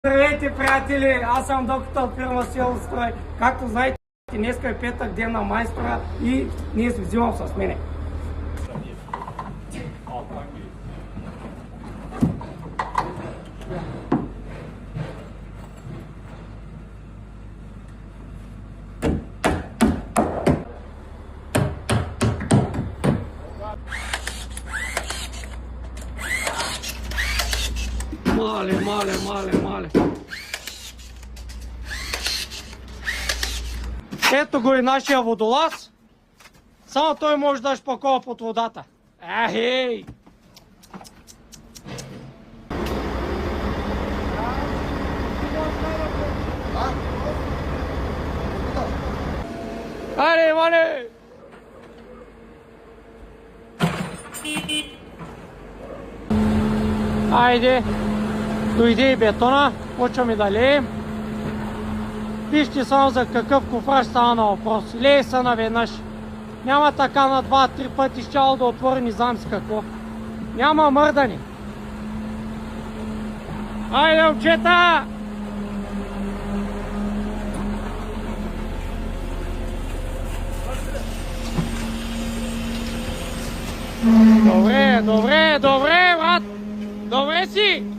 Здравейте, приятели! Аз съм доктор от фирма Селострой. Както знаете, днеска е петък, ден на майстора и ние се взимам с мене. Мале. Ето го и нашия водолаз. Само той може да шпакова под водата. Ехей! Айде! Айде! Дойде и бетона, почваме да леем. Вижте само за какъв кофраж става на въпрос. Лей се наведнъж. Няма така на 2-3 пъти щяло да отвори не знам си какво. Няма мърдане. Айде, момчета! Добре, брат! Добре си!